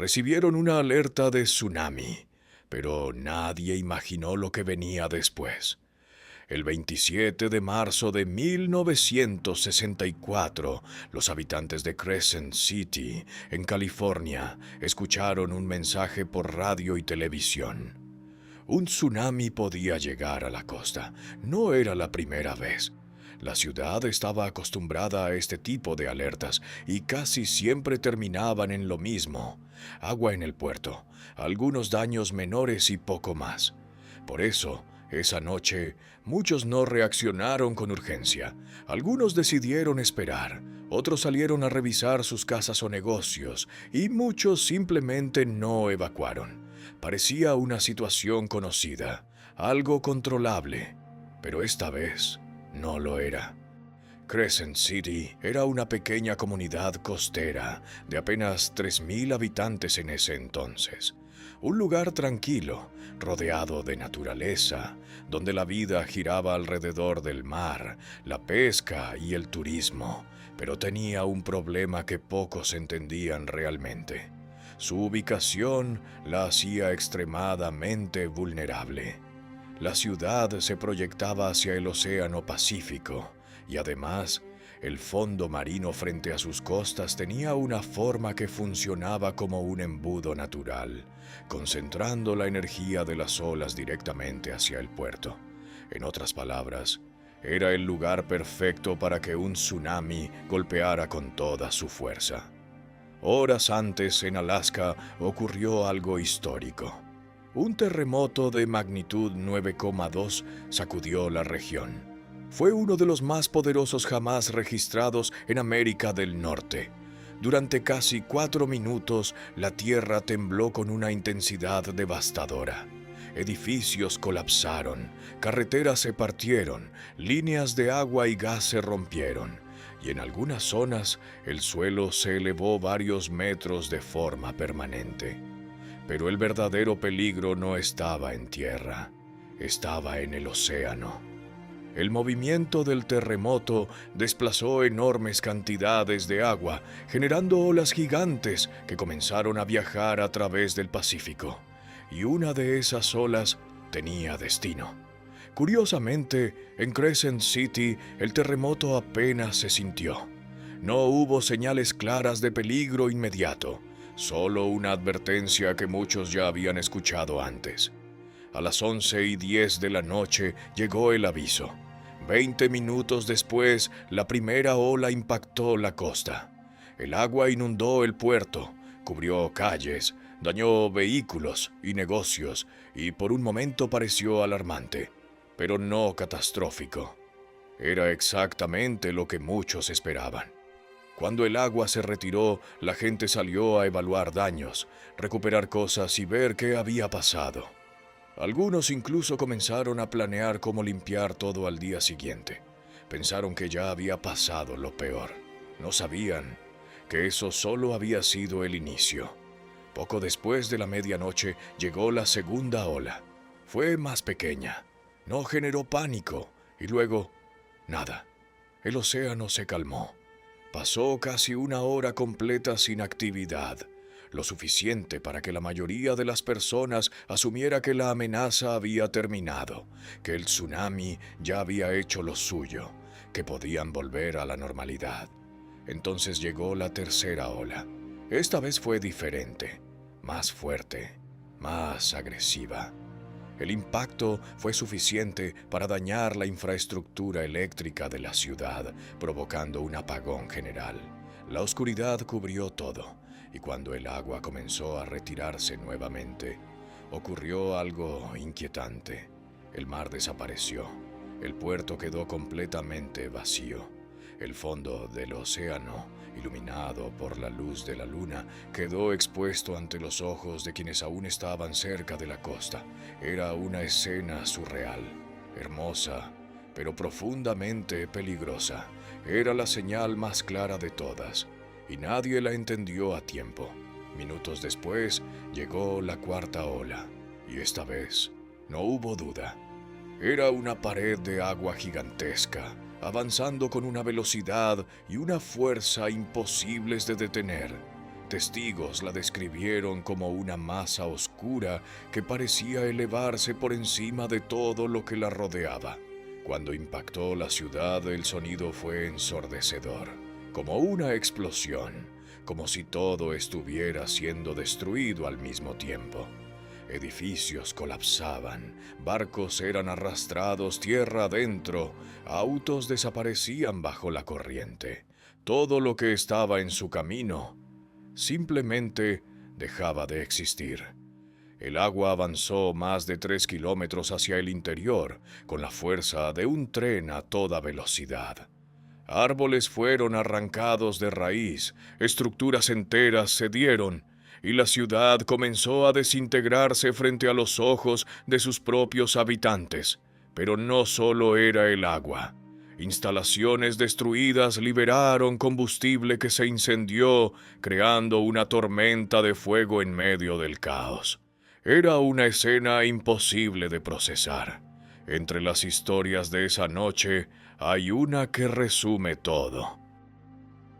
recibieron una alerta de tsunami, pero nadie imaginó lo que venía después. El 27 de marzo de 1964, los habitantes de Crescent City, en California, escucharon un mensaje por radio y televisión. Un tsunami podía llegar a la costa. No era la primera vez. La ciudad estaba acostumbrada a este tipo de alertas y casi siempre terminaban en lo mismo: agua en el puerto, algunos daños menores y poco más. Por eso, esa noche, muchos no reaccionaron con urgencia. Algunos decidieron esperar, otros salieron a revisar sus casas o negocios, y muchos simplemente no evacuaron. Parecía una situación conocida, algo controlable, pero esta vez no lo era. Crescent City era una pequeña comunidad costera de apenas 3.000 habitantes en ese entonces. Un lugar tranquilo, rodeado de naturaleza, donde la vida giraba alrededor del mar, la pesca y el turismo, pero tenía un problema que pocos entendían realmente. Su ubicación la hacía extremadamente vulnerable. La ciudad se proyectaba hacia el Océano Pacífico y además el fondo marino frente a sus costas tenía una forma que funcionaba como un embudo natural, concentrando la energía de las olas directamente hacia el puerto. En otras palabras, era el lugar perfecto para que un tsunami golpeara con toda su fuerza. Horas antes, en Alaska, ocurrió algo histórico. Un terremoto de magnitud 9,2 sacudió la región. Fue uno de los más poderosos jamás registrados en América del Norte. Durante casi 4 minutos, la tierra tembló con una intensidad devastadora. Edificios colapsaron, carreteras se partieron, líneas de agua y gas se rompieron, y en algunas zonas el suelo se elevó varios metros de forma permanente. Pero el verdadero peligro no estaba en tierra, estaba en el océano. El movimiento del terremoto desplazó enormes cantidades de agua, generando olas gigantes que comenzaron a viajar a través del Pacífico. Y una de esas olas tenía destino. Curiosamente, en Crescent City el terremoto apenas se sintió. No hubo señales claras de peligro inmediato, solo una advertencia que muchos ya habían escuchado antes. A las 11:10 de la noche llegó el aviso. 20 minutos después, la primera ola impactó la costa. El agua inundó el puerto, cubrió calles, dañó vehículos y negocios, y por un momento pareció alarmante, pero no catastrófico. Era exactamente lo que muchos esperaban. Cuando el agua se retiró, la gente salió a evaluar daños, recuperar cosas y ver qué había pasado. Algunos incluso comenzaron a planear cómo limpiar todo al día siguiente. Pensaron que ya había pasado lo peor. No sabían que eso solo había sido el inicio. Poco después de la medianoche llegó la segunda ola. Fue más pequeña, no generó pánico y luego nada. El océano se calmó. Pasó casi una hora completa sin actividad, lo suficiente para que la mayoría de las personas asumiera que la amenaza había terminado, que el tsunami ya había hecho lo suyo, que podían volver a la normalidad. Entonces llegó la tercera ola. Esta vez fue diferente, más fuerte, más agresiva. El impacto fue suficiente para dañar la infraestructura eléctrica de la ciudad, provocando un apagón general. La oscuridad cubrió todo, y cuando el agua comenzó a retirarse nuevamente, ocurrió algo inquietante. El mar desapareció. El puerto quedó completamente vacío. El fondo del océano, iluminado por la luz de la luna, quedó expuesto ante los ojos de quienes aún estaban cerca de la costa. Era una escena surreal, hermosa, pero profundamente peligrosa. Era la señal más clara de todas, y nadie la entendió a tiempo. Minutos después llegó la cuarta ola, y esta vez no hubo duda. Era una pared de agua gigantesca, avanzando con una velocidad y una fuerza imposibles de detener. Testigos la describieron como una masa oscura que parecía elevarse por encima de todo lo que la rodeaba. Cuando impactó la ciudad, el sonido fue ensordecedor, como una explosión, como si todo estuviera siendo destruido al mismo tiempo. Edificios colapsaban, barcos eran arrastrados tierra adentro, autos desaparecían bajo la corriente. Todo lo que estaba en su camino simplemente dejaba de existir. El agua avanzó más de 3 kilómetros hacia el interior, con la fuerza de un tren a toda velocidad. Árboles fueron arrancados de raíz, estructuras enteras cedieron, y la ciudad comenzó a desintegrarse frente a los ojos de sus propios habitantes. Pero no solo era el agua. Instalaciones destruidas liberaron combustible que se incendió, creando una tormenta de fuego en medio del caos. Era una escena imposible de procesar. Entre las historias de esa noche hay una que resume todo.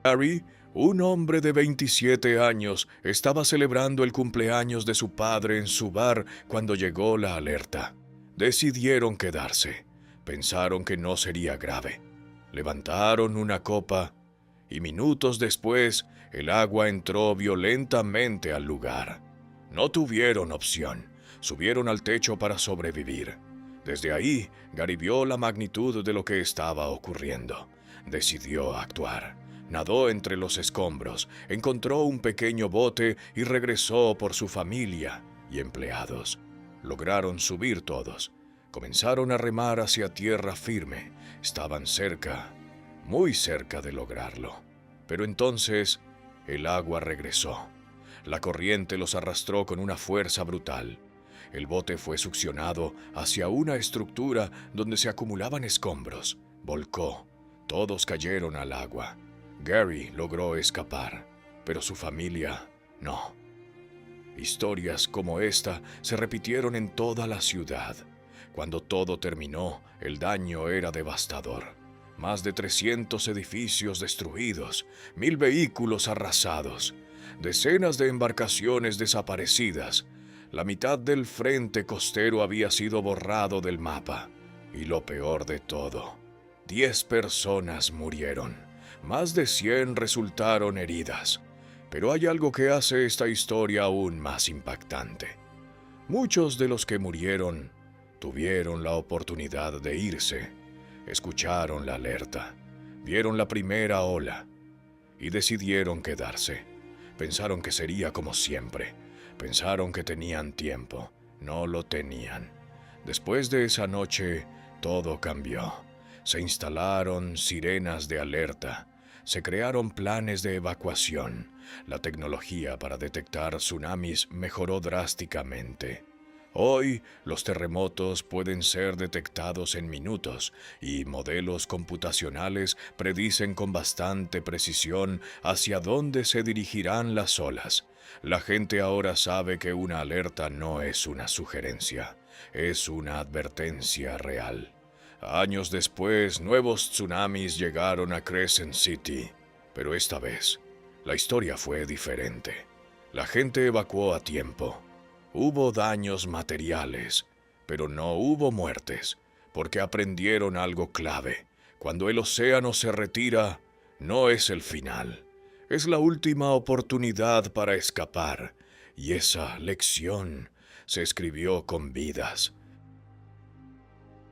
Gary, un hombre de 27 años, estaba celebrando el cumpleaños de su padre en su bar cuando llegó la alerta. Decidieron quedarse. Pensaron que no sería grave. Levantaron una copa y minutos después el agua entró violentamente al lugar. No tuvieron opción. Subieron al techo para sobrevivir. Desde ahí, Gary vio la magnitud de lo que estaba ocurriendo. Decidió actuar. Nadó entre los escombros, encontró un pequeño bote y regresó por su familia y empleados. Lograron subir todos. Comenzaron a remar hacia tierra firme. Estaban cerca, muy cerca de lograrlo. Pero entonces, el agua regresó. La corriente los arrastró con una fuerza brutal. El bote fue succionado hacia una estructura donde se acumulaban escombros. Volcó. Todos cayeron al agua. Gary logró escapar, pero su familia no. Historias como esta se repitieron en toda la ciudad. Cuando todo terminó, el daño era devastador. Más de 300 edificios destruidos, 1000 vehículos arrasados, decenas de embarcaciones desaparecidas. La mitad del frente costero había sido borrado del mapa. Y lo peor de todo, 10 personas murieron. Más de 100 resultaron heridas. Pero hay algo que hace esta historia aún más impactante. Muchos de los que murieron tuvieron la oportunidad de irse. Escucharon la alerta, vieron la primera ola y decidieron quedarse. Pensaron que sería como siempre. Pensaron que tenían tiempo. No lo tenían. Después de esa noche, todo cambió. Se instalaron sirenas de alerta. Se crearon planes de evacuación. La tecnología para detectar tsunamis mejoró drásticamente. Hoy, los terremotos pueden ser detectados en minutos y modelos computacionales predicen con bastante precisión hacia dónde se dirigirán las olas. La gente ahora sabe que una alerta no es una sugerencia, es una advertencia real. Años después, nuevos tsunamis llegaron a Crescent City, pero esta vez, la historia fue diferente. La gente evacuó a tiempo. Hubo daños materiales, pero no hubo muertes, porque aprendieron algo clave. Cuando el océano se retira, no es el final. Es la última oportunidad para escapar, y esa lección se escribió con vidas.